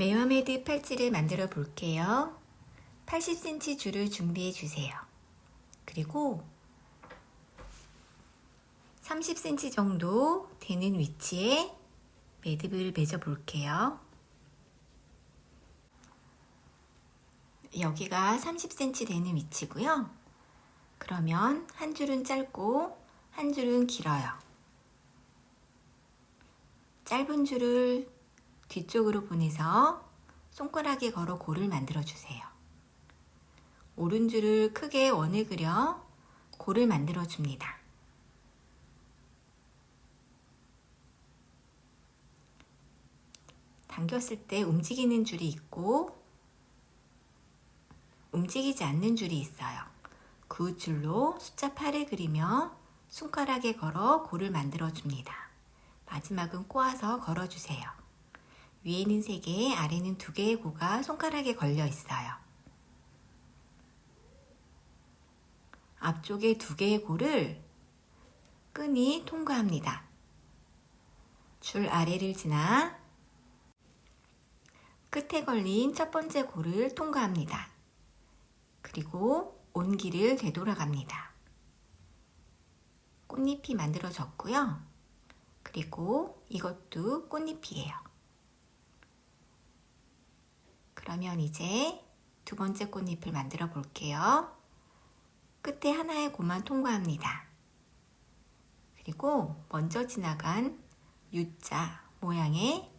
메와메드 팔찌를 만들어 볼게요. 80cm 줄을 준비해 주세요. 그리고 30cm 정도 되는 위치에 매듭을 맺어 볼게요. 여기가 30cm 되는 위치고요. 그러면 한 줄은 짧고 한 줄은 길어요. 짧은 줄을 뒤쪽으로 보내서 손가락에 걸어 골을 만들어 주세요. 오른줄을 크게 원을 그려 골을 만들어 줍니다. 당겼을 때 움직이는 줄이 있고 움직이지 않는 줄이 있어요. 그 줄로 숫자 8을 그리며 손가락에 걸어 골을 만들어 줍니다. 마지막은 꼬아서 걸어 주세요. 위에는 3개, 아래는 2개의 고가 손가락에 걸려 있어요. 앞쪽에 2개의 골을 끈이 통과합니다. 줄 아래를 지나 끝에 걸린 첫 번째 골을 통과합니다. 그리고 온기를 되돌아갑니다. 꽃잎이 만들어졌고요. 그리고 이것도 꽃잎이에요. 그러면 이제 두 번째 꽃잎을 만들어 볼게요. 끝에 하나의 고만 통과합니다. 그리고 먼저 지나간 U자 모양의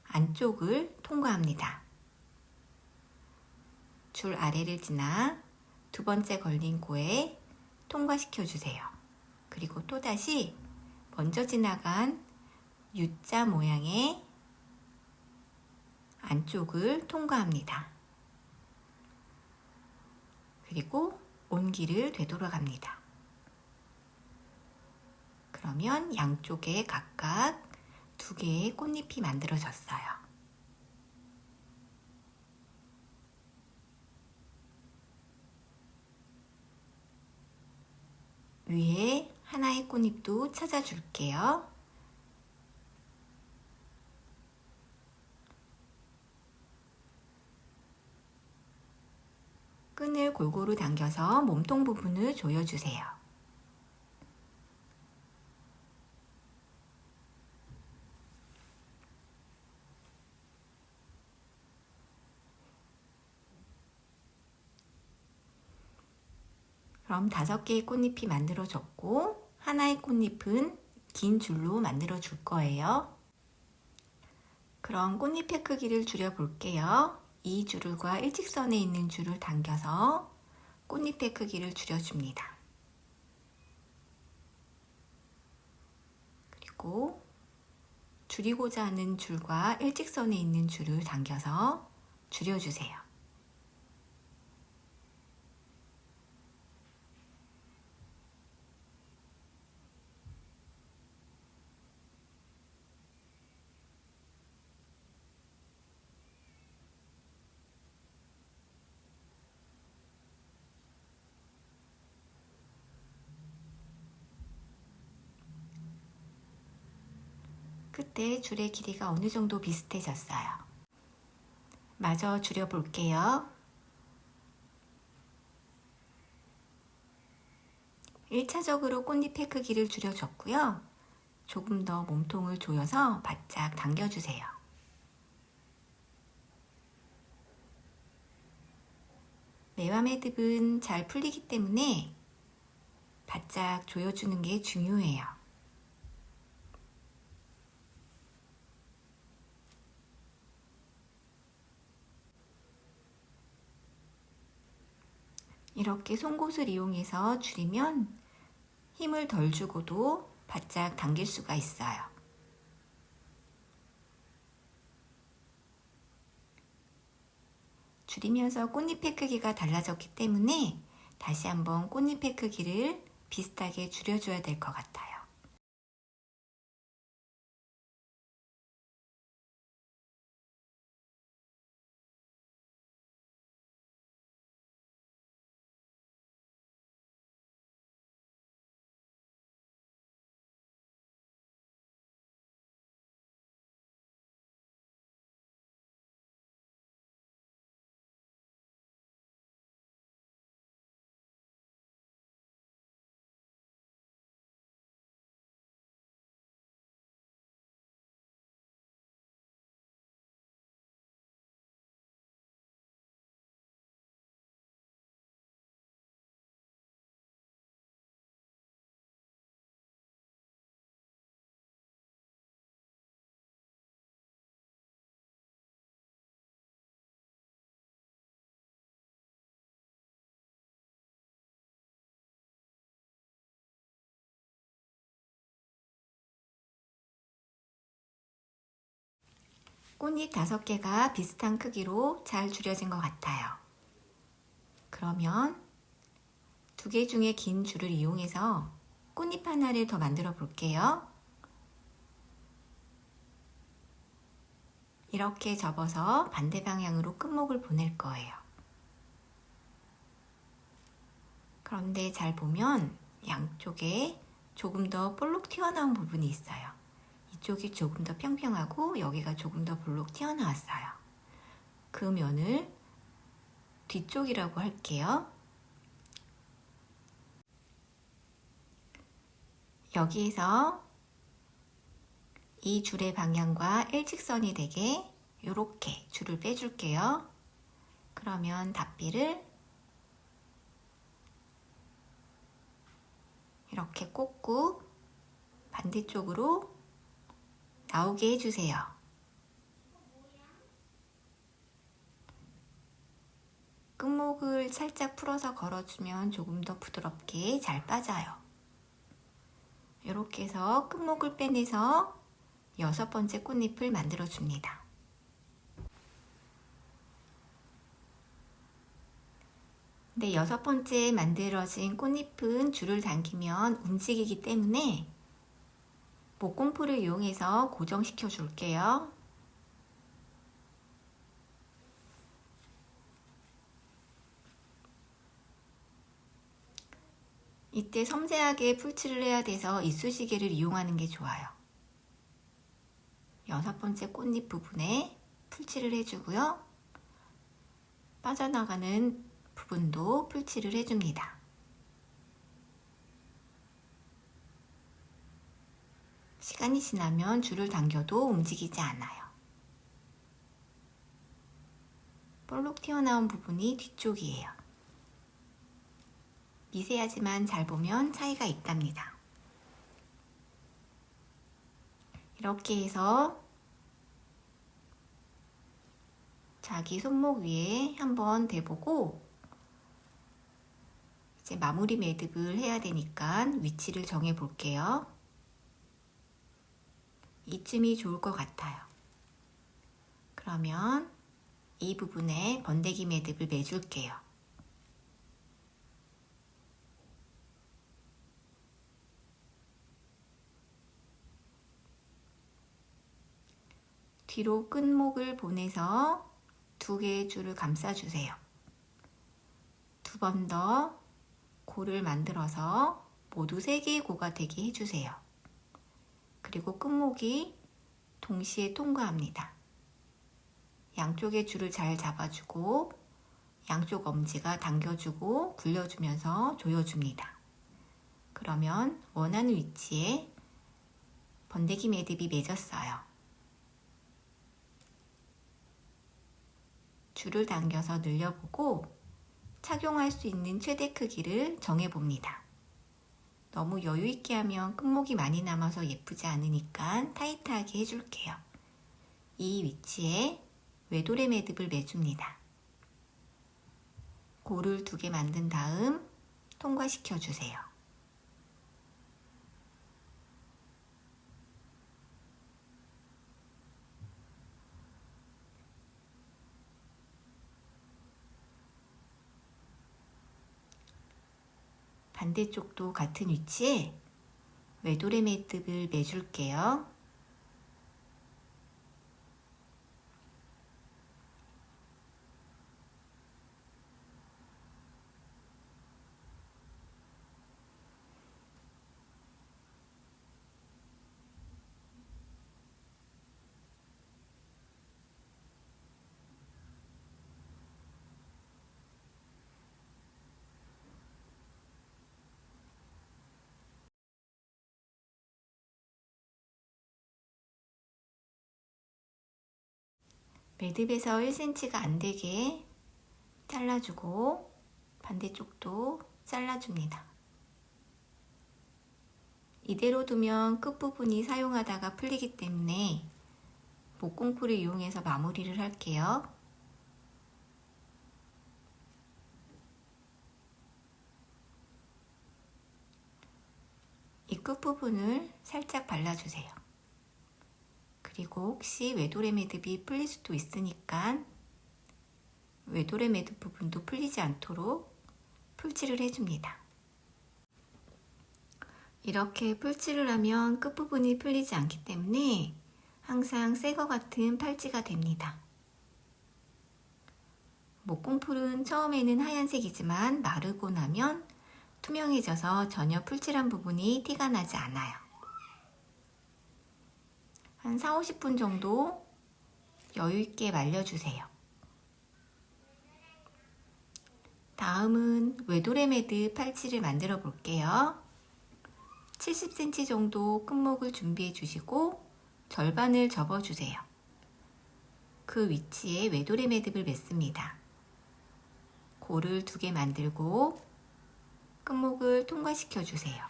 안쪽을 통과합니다. 줄 아래를 지나 두 번째 걸린 고에 통과시켜 주세요. 그리고 또다시 먼저 지나간 U자 모양의 안쪽을 통과합니다. 그리고 온기를 되돌아갑니다. 그러면 양쪽에 각각 2개의 꽃잎이 만들어졌어요. 위에 하나의 꽃잎도 찾아줄게요. 끈을 골고루 당겨서 몸통 부분을 조여주세요. 그럼 5개의 꽃잎이 만들어졌고 하나의 꽃잎은 긴 줄로 만들어 줄 거예요. 그럼 꽃잎의 크기를 줄여 볼게요. 이 줄과 일직선에 있는 줄을 당겨서 꽃잎의 크기를 줄여줍니다. 그리고 줄이고자 하는 줄과 일직선에 있는 줄을 당겨서 줄여주세요. 끝에 줄의 길이가 어느 정도 비슷해졌어요. 마저 줄여볼게요. 1차적으로 꽃잎의 크기를 줄여줬고요. 조금 더 몸통을 조여서 바짝 당겨주세요. 매와 매듭은 잘 풀리기 때문에 바짝 조여주는 게 중요해요. 이렇게 송곳을 이용해서 줄이면 힘을 덜 주고도 바짝 당길 수가 있어요. 줄이면서 꽃잎의 크기가 달라졌기 때문에 다시 한번 꽃잎의 크기를 비슷하게 줄여줘야 될 것 같아요. 꽃잎 5개가 비슷한 크기로 잘 줄여진 것 같아요. 그러면 2개 중에 긴 줄을 이용해서 꽃잎 하나를 더 만들어 볼게요. 이렇게 접어서 반대 방향으로 끝목을 보낼 거예요. 그런데 잘 보면 양쪽에 조금 더 볼록 튀어나온 부분이 있어요. 이쪽이 조금 더 평평하고 여기가 조금 더 볼록 튀어나왔어요. 그 면을 뒤쪽이라고 할게요. 여기에서 이 줄의 방향과 일직선이 되게 이렇게 줄을 빼줄게요. 그러면 닷비를 이렇게 꽂고 반대쪽으로 나오게 해주세요. 끝목을 살짝 풀어서 걸어주면 조금 더 부드럽게 잘 빠져요. 이렇게 해서 끝목을 빼내서 6번째 꽃잎을 만들어 줍니다. 근데 6번째 만들어진 꽃잎은 줄을 당기면 움직이기 때문에 목공풀을 이용해서 고정시켜 줄게요. 이때 섬세하게 풀칠을 해야 돼서 이쑤시개를 이용하는 게 좋아요. 6번째 꽃잎 부분에 풀칠을 해주고요. 빠져나가는 부분도 풀칠을 해줍니다. 시간이 지나면 줄을 당겨도 움직이지 않아요. 볼록 튀어나온 부분이 뒤쪽이에요. 미세하지만 잘 보면 차이가 있답니다. 이렇게 해서 자기 손목 위에 한번 대보고 이제 마무리 매듭을 해야 되니까 위치를 정해 볼게요. 이쯤이 좋을 것 같아요. 그러면 이 부분에 번데기 매듭을 매줄게요. 뒤로 끝목을 보내서 2개의 줄을 감싸주세요. 2번 더 고를 만들어서 모두 3개의 고가 되게 해주세요. 그리고 끝목이 동시에 통과합니다. 양쪽의 줄을 잘 잡아주고 양쪽 엄지가 당겨주고 굴려주면서 조여줍니다. 그러면 원하는 위치에 번데기 매듭이 맺었어요. 줄을 당겨서 늘려보고 착용할 수 있는 최대 크기를 정해봅니다. 너무 여유있게 하면 끝목이 많이 남아서 예쁘지 않으니까 타이트하게 해줄게요. 이 위치에 외도래 매듭을 매줍니다. 고를 2개 만든 다음 통과시켜 주세요. 반대쪽도 같은 위치에 외도래 매듭을 매줄게요. 매듭에서 1cm가 안 되게 잘라주고 반대쪽도 잘라줍니다. 이대로 두면 끝부분이 사용하다가 풀리기 때문에 목공풀을 이용해서 마무리를 할게요. 이 끝부분을 살짝 발라주세요. 그리고 혹시 외도래 매듭이 풀릴 수도 있으니까 외도래 매듭 부분도 풀리지 않도록 풀칠을 해줍니다. 이렇게 풀칠을 하면 끝부분이 풀리지 않기 때문에 항상 새거 같은 팔찌가 됩니다. 목공풀은 처음에는 하얀색이지만 마르고 나면 투명해져서 전혀 풀칠한 부분이 티가 나지 않아요. 한 4-50분 정도 여유있게 말려주세요. 다음은 외도래 매듭 팔찌를 만들어 볼게요. 70cm 정도 끝목을 준비해 주시고 절반을 접어주세요. 그 위치에 외도래 매듭을 맺습니다. 골을 2개 만들고 끝목을 통과시켜 주세요.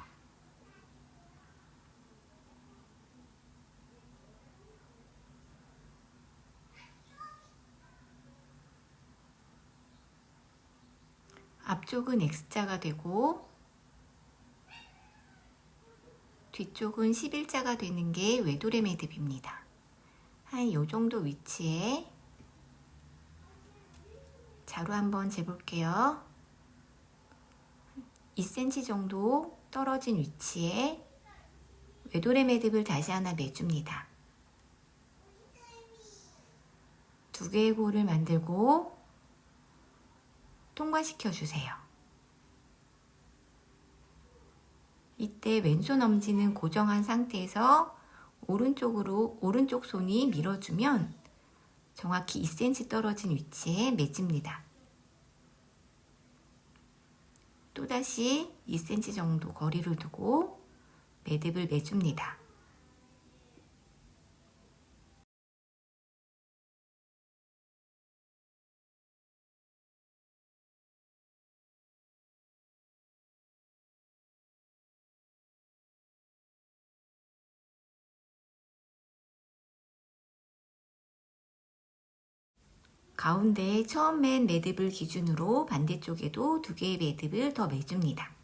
앞쪽은 X자가 되고 뒤쪽은 11자가 되는 게 외도래 매듭입니다. 한 요 정도 위치에 자로 한번 재볼게요. 2cm 정도 떨어진 위치에 외도래 매듭을 다시 하나 매줍니다. 2개의 골을 만들고 통과시켜 주세요. 이때 왼손 엄지는 고정한 상태에서 오른쪽 손이 밀어주면 정확히 2cm 떨어진 위치에 맺습니다. 또다시 2cm 정도 거리를 두고 매듭을 매줍니다. 가운데에 처음 맨 매듭을 기준으로 반대쪽에도 2개의 매듭을 더 매줍니다.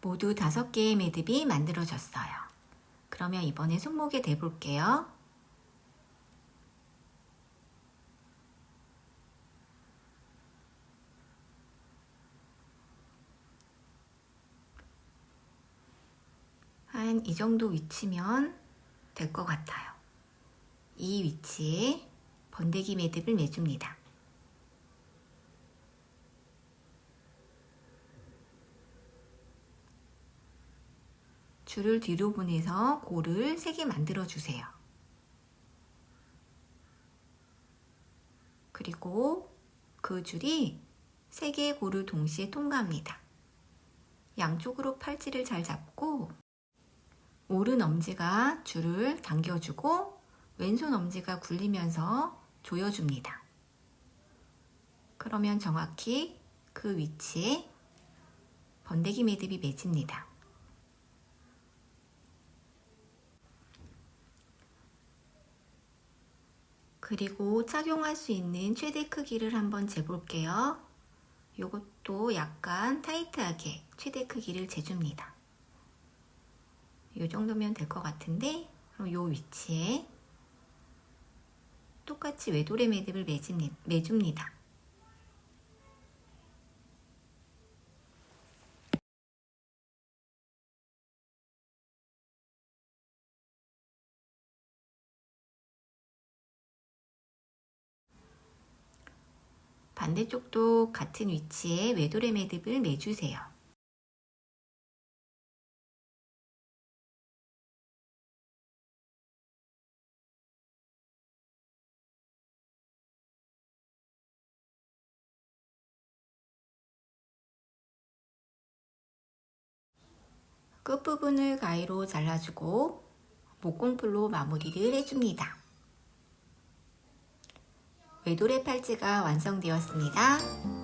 모두 5개의 매듭이 만들어졌어요. 그러면 이번에 손목에 대볼게요. 한 이 정도 위치면 될 것 같아요. 이 위치에 번데기 매듭을 매줍니다. 줄을 뒤로 보내서 골을 3개 만들어 주세요. 그리고 그 줄이 3개의 골을 동시에 통과합니다. 양쪽으로 팔찌를 잘 잡고 오른 엄지가 줄을 당겨주고 왼손 엄지가 굴리면서 조여줍니다. 그러면 정확히 그 위치에 번데기 매듭이 맺힙니다. 그리고 착용할 수 있는 최대 크기를 한번 재볼게요. 이것도 약간 타이트하게 최대 크기를 재줍니다. 이 정도면 될 것 같은데 그럼 이 위치에 똑같이 외도래 매듭을 매줍니다. 반대쪽도 같은 위치에 외도래 매듭을 매주세요. 끝부분을 가위로 잘라주고 목공풀로 마무리를 해줍니다. 외도래 팔찌가 완성되었습니다.